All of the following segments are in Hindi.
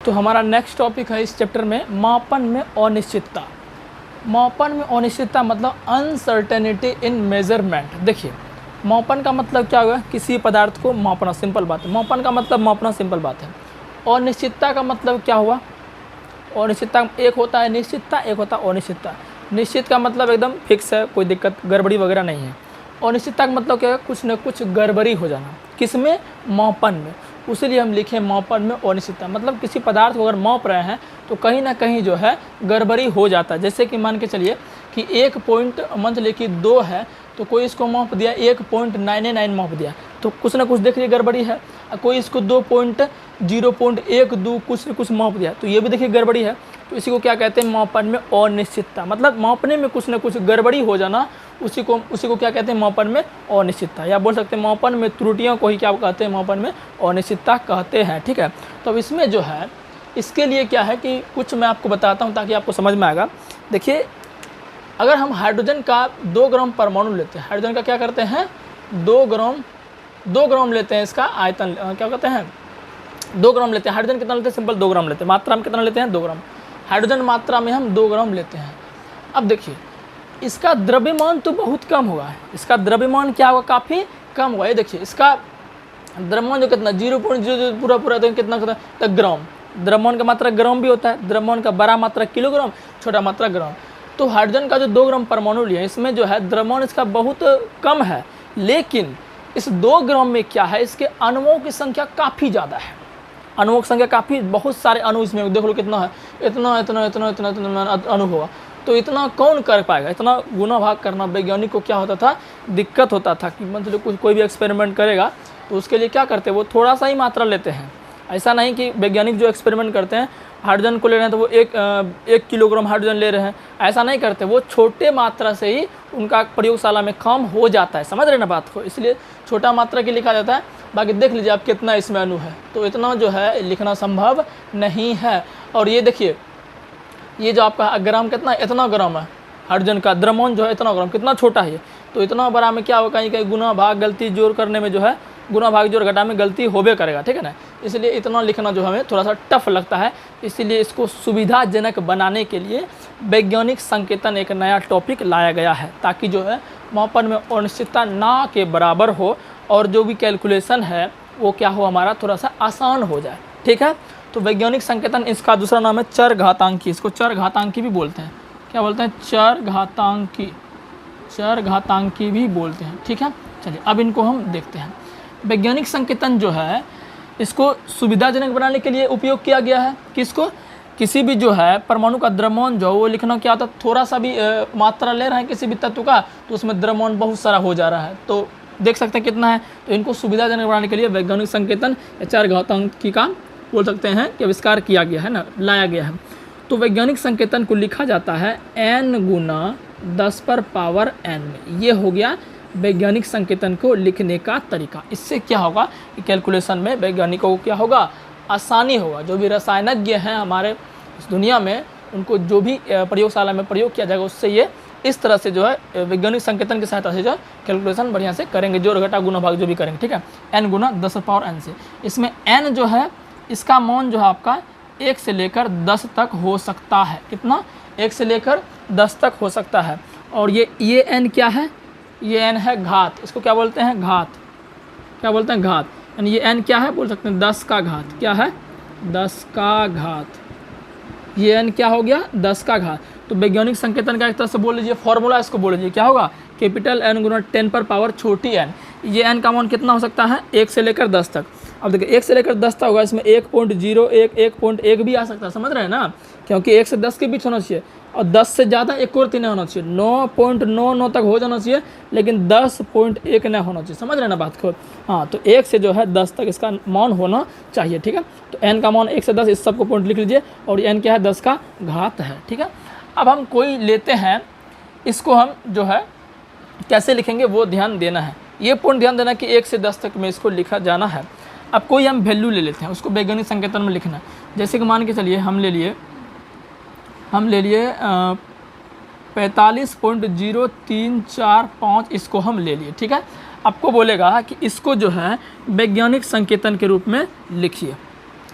तो हमारा नेक्स्ट टॉपिक है इस चैप्टर में मापन में अनिश्चितता। मापन में अनिश्चितता मतलब अनसर्टेनिटी इन मेजरमेंट। देखिए मापन का मतलब क्या हुआ, किसी पदार्थ को मापना, सिंपल बात है। मापन का मतलब मापना, सिंपल बात है। अनिश्चितता का मतलब क्या हुआ, अनिश्चितता एक होता है निश्चितता, एक होता है अनिश्चितता। निश्चित का मतलब एकदम फिक्स है, कोई दिक्कत गड़बड़ी वगैरह नहीं है। अनिश्चितता का मतलब क्या है, कुछ न कुछ गड़बड़ी हो जाना। किसमें, मापन में। उसीलिए हम लिखे मापन में अनिश्चितता, मतलब किसी पदार्थ को अगर माप रहे हैं तो कहीं ना कहीं जो है गड़बड़ी हो जाता है। जैसे कि मान के चलिए कि एक पॉइंट मान चलिए कि 2 है, तो कोई इसको माप दिया 1.99 माप दिया, तो कुछ ना कुछ देखिए गड़बड़ी है। कोई इसको 2.0.12 कुछ न कुछ माप दिया, तो ये भी देखिए गड़बड़ी है। तो इसी को क्या कहते हैं, मापन में अनिश्चितता, मतलब मापने में कुछ न कुछ गड़बड़ी हो जाना, उसी को क्या कहते हैं, मापन में अनिश्चितता। या बोल सकते हैं मापन में त्रुटियों को ही क्या कहते हैं, मापन में अनिश्चितता कहते हैं। ठीक है, तो अब इसमें जो है, इसके लिए क्या है कि कुछ मैं आपको बताता हूँ ताकि आपको समझ में आएगा। देखिए अगर हम हाइड्रोजन का 2 ग्राम परमाणु लेते हैं, हाइड्रोजन का क्या करते हैं, 2 ग्राम लेते हैं, इसका आयतन क्या कहते हैं, 2 ग्राम लेते हैं। हाइड्रोजन कितना लेते हैं, सिंपल 2 ग्राम लेते हैं। मात्रा में कितना लेते हैं, 2 ग्राम। हाइड्रोजन मात्रा में हम 2 ग्राम लेते हैं। अब देखिए इसका द्रव्यमान तो बहुत कम होगा, इसका द्रव्यमान क्या होगा, काफ़ी कम होगा। ये देखिए इसका द्रव्यमान जो कितना 0.00 पूरा तो कितना तक ग्राम। द्रव्यमान का मात्रा ग्राम भी होता है, द्रव्यमान का बड़ा मात्रा किलोग्राम, छोटा मात्रा ग्राम। तो हाइड्रोजन का जो 2 ग्राम परमाणु लिया, इसमें जो है द्रव्यमान इसका बहुत कम है, लेकिन इस 2 ग्राम में क्या है, इसके अणुओं की संख्या काफ़ी ज़्यादा है। अणुओं की संख्या काफ़ी, बहुत सारे अणु इसमें देख लो कितना है, इतना इतना इतना इतना इतना अणु होगा। तो इतना कौन कर पाएगा, इतना गुना भाग करना वैज्ञानिक को क्या होता था, दिक्कत होता था कि मतलब कोई भी एक्सपेरिमेंट करेगा तो उसके लिए क्या करते हैं, वो थोड़ा सा ही मात्रा लेते हैं। ऐसा नहीं कि वैज्ञानिक जो एक्सपेरिमेंट करते हैं हाइड्रोजन को ले रहे हैं तो वो 1 किलोग्राम हाइड्रोजन ले रहे हैं, ऐसा नहीं करते। वो छोटे मात्रा से ही उनका प्रयोगशाला में काम हो जाता है, समझ रहे ना बात को, इसलिए छोटा मात्रा की लिखा जाता है। बाकी देख लीजिए आप कितना इसमें अणु है, तो इतना जो है लिखना संभव नहीं है। और ये देखिए ये जो आपका ग्राम कितना, इतना ग्राम है हाइड्रोजन का, द्रव्यमान जो है इतना ग्राम, कितना छोटा है ये। तो इतना बड़ा में क्या होगा, कहीं कहीं गुना भाग गलती जोड़ करने में जो है, गुना भाग जोड़ घटा में गलती होबे करेगा, ठीक है ना। इसलिए इतना लिखना जो हमें थोड़ा सा टफ लगता है, इसीलिए इसको सुविधाजनक बनाने के लिए वैज्ञानिक संकेतन एक नया टॉपिक लाया गया है, ताकि जो है मापन में अनिश्चितता ना के बराबर हो और जो भी कैलकुलेशन है वो क्या हो, हमारा थोड़ा सा आसान हो जाए। ठीक है, तो वैज्ञानिक संकेतन इसका दूसरा नाम है चरघातांकी। इसको चरघातांकी भी बोलते हैं, क्या बोलते हैं, चरघातांकी भी बोलते हैं। ठीक है, चलिए अब इनको हम देखते हैं। वैज्ञानिक संकेतन जो है इसको सुविधाजनक बनाने के लिए उपयोग किया गया है। किसको, किसी भी जो है परमाणु का द्रव्यमान जो वो लिखना क्या होता है, थोड़ा सा भी मात्रा ले रहे हैं किसी भी तत्व का, तो उसमें द्रव्यमान बहुत सारा हो जा रहा है, तो देख सकते हैं कितना है। तो इनको सुविधाजनक बनाने के लिए वैज्ञानिक संकेतन या चरघातांकी का बोल सकते हैं कि आविष्कार किया गया है ना, लाया गया है। तो वैज्ञानिक संकेतन को लिखा जाता है n गुना 10⁻n में। ये हो गया वैज्ञानिक संकेतन को लिखने का तरीका। इससे क्या होगा कि कैलकुलेशन में वैज्ञानिकों को क्या होगा, आसानी होगा। जो भी रसायनज्ञ हैं हमारे इस दुनिया में, उनको जो भी प्रयोगशाला में प्रयोग किया जाएगा, उससे ये इस तरह से जो है वैज्ञानिक संकेतन की सहायता से जो है कैलकुलेशन बढ़िया से करेंगे, जोड़ घटा गुना भाग जो भी करेंगे। ठीक है, n गुना 10⁻n से। इसमें n जो है इसका मान जो है आपका 1 से लेकर 10 तक हो सकता है। कितना, 1 से लेकर 10 तक हो सकता है। और ये n क्या है, ये n है घात। इसको क्या बोलते हैं, घात। क्या बोलते हैं, घात। यानी ये n क्या है, बोल सकते हैं 10 का घात। क्या है, 10 का घात। ये n क्या हो गया, 10 का घात। तो वैज्ञानिक संकेतन का एक तरह से बोल लीजिए फॉर्मूला, इसको बोल लीजिए क्या होगा, कैपिटल N गुना 10 पर पावर छोटी n। ये n का मान कितना हो सकता है, 1 से लेकर 10 तक। अब देखिए 1 से लेकर 10 तक होगा, इसमें 1.01 1.1 भी आ सकता है, समझ रहे हैं ना, क्योंकि 1 से 10 के बीच होना चाहिए और 10 से ज़्यादा एक और 3 होना चाहिए, 9.99 तक हो जाना चाहिए, लेकिन 10.1 न होना चाहिए, समझ रहे हैं ना बात को। हाँ, तो 1 से जो है 10 तक इसका मान होना चाहिए। ठीक है, तो n का मान 1 से 10, इस सबको पॉइंट लिख लीजिए। और n क्या है, 10 का घात है। ठीक है, अब हम कोई लेते हैं, इसको हम जो है कैसे लिखेंगे वो ध्यान देना है, ये पॉइंट ध्यान देना कि 1 से 10 तक में इसको लिखा जाना है। अब कोई हम वैल्यू ले लेते हैं, उसको वैज्ञानिक संकेतन में लिखना है। जैसे कि मान के चलिए हम ले लिए 45.0345, इसको हम ले लिए। ठीक है, आपको बोलेगा कि इसको जो है वैज्ञानिक संकेतन के रूप में लिखिए।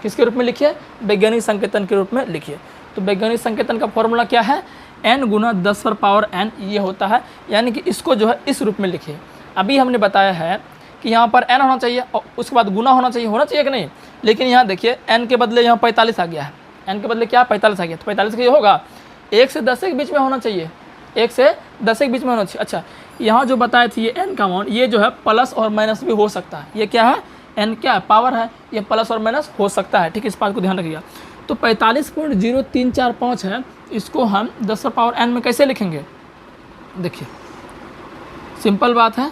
किसके रूप में लिखिए, वैज्ञानिक संकेतन के रूप में लिखिए। तो वैज्ञानिक संकेतन का फॉर्मूला क्या है, n गुना 10⁻n ये होता है, यानी कि इसको जो है इस रूप में लिखिए। अभी हमने बताया है कि यहाँ पर n होना चाहिए और उसके बाद गुना होना चाहिए कि नहीं, लेकिन यहाँ देखिए n के बदले यहाँ 45 आ गया है, n के बदले क्या 45 आ गया, तो 45 का ये होगा 1 से 10 के बीच में होना चाहिए, 1 से 10 के बीच में होना चाहिए। अच्छा, यहाँ जो बताए थे ये n का मान, ये जो है प्लस और माइनस भी हो सकता है। ये क्या है, n क्या है, पावर है, ये प्लस और माइनस हो सकता है, ठीक है, इस बात को ध्यान रखिएगा। तो 45.0345 है, इसको हम 10⁻n में कैसे लिखेंगे, देखिए सिंपल बात है,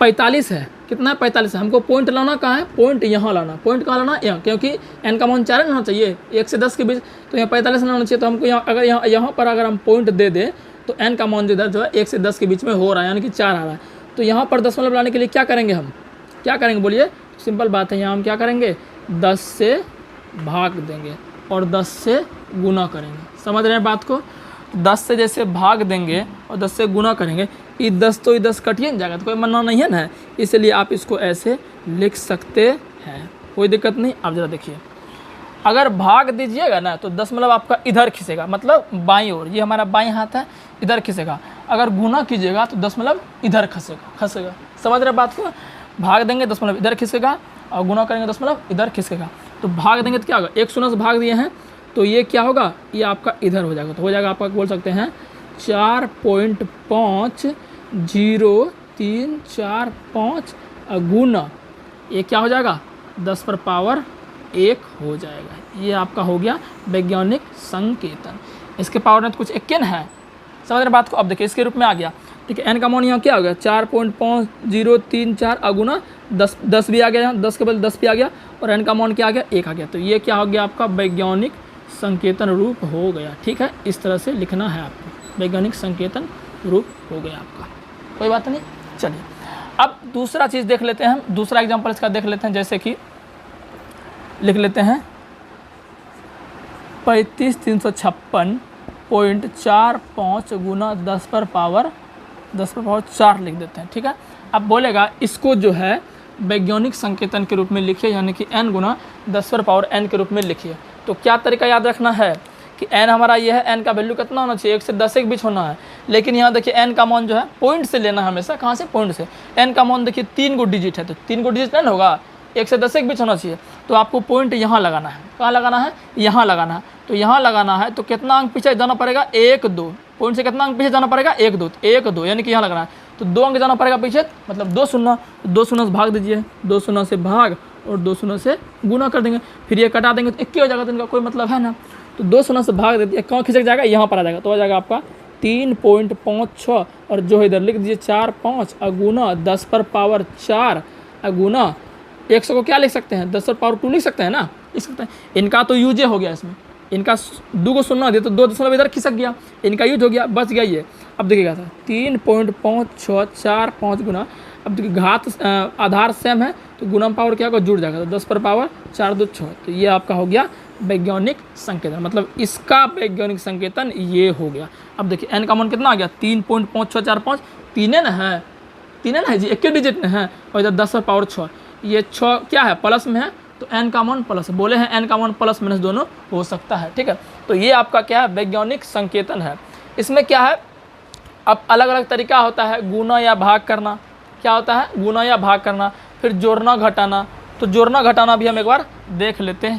45 है, कितना है 45 है, हमको पॉइंट लाना कहाँ है, पॉइंट यहाँ लाना, पॉइंट कहाँ लाना यहाँ, क्योंकि n का मान 4 होना चाहिए 1 से 10 के बीच, तो यहाँ 45 ना होना चाहिए। तो हमको यहाँ अगर यहाँ पर अगर हम पॉइंट दे दें तो n का मान जिधर जो है 1 से 10 के बीच में हो रहा है, यानी कि 4 आ रहा है। तो यहाँ पर दशमलव लाने के लिए क्या करेंगे, हम क्या करेंगे बोलिए, सिंपल बात है, यहाँ हम क्या करेंगे 10 से भाग देंगे और 10 से गुना करेंगे, समझ रहे हैं बात को। 10 से जैसे भाग देंगे और 10 से गुना करेंगे, ये 10 तो ये 10 कटिए नहीं जाएगा, तो कोई मना नहीं है ना, इसलिए आप इसको ऐसे लिख सकते हैं, कोई दिक्कत नहीं। आप ज़रा देखिए, अगर भाग दीजिएगा ना तो दशमलव आपका इधर खिसेगा, मतलब बाईं ओर, ये हमारा बाईं हाथ है, इधर खिसेगा। अगर गुना कीजिएगा तो दशमलव इधर खसेगा, समझ रहे बात को। भाग देंगे दशमलव इधर खिसेगा और गुना करेंगे दशमलव इधर खिसकेगा। तो भाग देंगे तो क्या होगा, 1 शून्य से भाग दिए हैं तो ये क्या होगा, ये आपका इधर हो जाएगा, तो हो जाएगा आपका बोल सकते हैं 4.500345 गुना, ये क्या हो जाएगा 10⁻1 हो जाएगा। ये आपका हो गया वैज्ञानिक संकेतन। इसके पावर में तो कुछ एक है, समझ रहे बात को। अब देखिए इसके रूप में आ गया, ठीक है, n का मान यहाँ क्या हो गया 4.5034 अगुना 10 भी आ गया, यहाँ 10 के बदले 10 भी आ गया, और n का मान क्या आ गया 1 आ गया। तो ये क्या हो गया आपका वैज्ञानिक संकेतन रूप हो गया, ठीक है, इस तरह से लिखना है आपको, वैज्ञानिक संकेतन रूप हो गया आपका, कोई बात नहीं। चलिए अब दूसरा चीज़ देख लेते हैं हम, दूसरा एग्जाम्पल इसका देख लेते हैं, जैसे कि लिख लेते हैं 35,356.45 गुना 10⁻4 लिख देते हैं, ठीक है। अब बोलेगा इसको जो है वैज्ञानिक संकेतन के रूप में लिखिए, यानी कि n गुना 10⁻n के रूप में लिखिए। तो क्या तरीका याद रखना है कि n हमारा ये है, n का वैल्यू कितना होना चाहिए 1 से 10 के बीच होना है, लेकिन यहाँ देखिए n का मान जो है पॉइंट से लेना है हमेशा, कहाँ से, पॉइंट से। n का मान देखिए 3 गो डिजिट है, तो 3 गो डिजिट n होगा, 1 से 10 के बीच होना चाहिए, तो आपको पॉइंट यहाँ लगाना है, कहाँ लगाना है, यहाँ लगाना है। तो यहाँ लगाना है तो कितना अंक पीछे जाना पड़ेगा 1 2, पॉइंट से कितना अंक पीछे जाना पड़ेगा 1 2, 1 2 यानी कि यहाँ लगाना है, तो 2 अंक जाना पड़ेगा पीछे, मतलब 2 शून्य, 2 शून्य से भाग दीजिए, 2 शून्य से भाग और 2 शून्य से गुना कर देंगे, फिर ये कटा देंगे तो 1 हो जाएगा, तो इनका कोई मतलब है ना। तो 2 शून्य से भाग देते, कहाँ खिसक जाएगा, यहाँ पर आ जाएगा, तो हो जाएगा आपका 3.56 और जो इधर लिख दीजिए 4 अगुना 10⁻4 अगुना 100 को क्या लिख सकते हैं 10⁻2 लिख सकते हैं ना, लिख सकते हैं। इनका तो यूज हो गया, इसमें इनका 2 को शून्य दिया तो 2 दशमलव इधर खिसक गया, इनका यूज हो गया, बच गया ये। अब देखिएगा था 3.5645 गुना, अब देखिए घात आधार सेम है तो गुणा पावर क्या होगा, जुड़ जाएगा, तो 10⁻4 2 6, तो ये आपका हो गया वैज्ञानिक संकेतन, मतलब इसका वैज्ञानिक संकेतन ये हो गया। अब देखिए n का मान कितना आ गया 3.5645, 3 न है, 3 है जी, 1 डिजिट में है, और इधर 10⁻6, ये 6 क्या है प्लस में है, तो n का मान प्लस, बोले हैं n का मान प्लस माइनस दोनों हो सकता है, ठीक है। तो ये आपका क्या है वैज्ञानिक संकेतन है। इसमें क्या है, अब अलग अलग तरीका होता है, गुना या भाग करना, क्या होता है गुना या भाग करना, फिर जोड़ना घटाना। तो जोड़ना घटाना भी हम एक बार देख लेते हैं।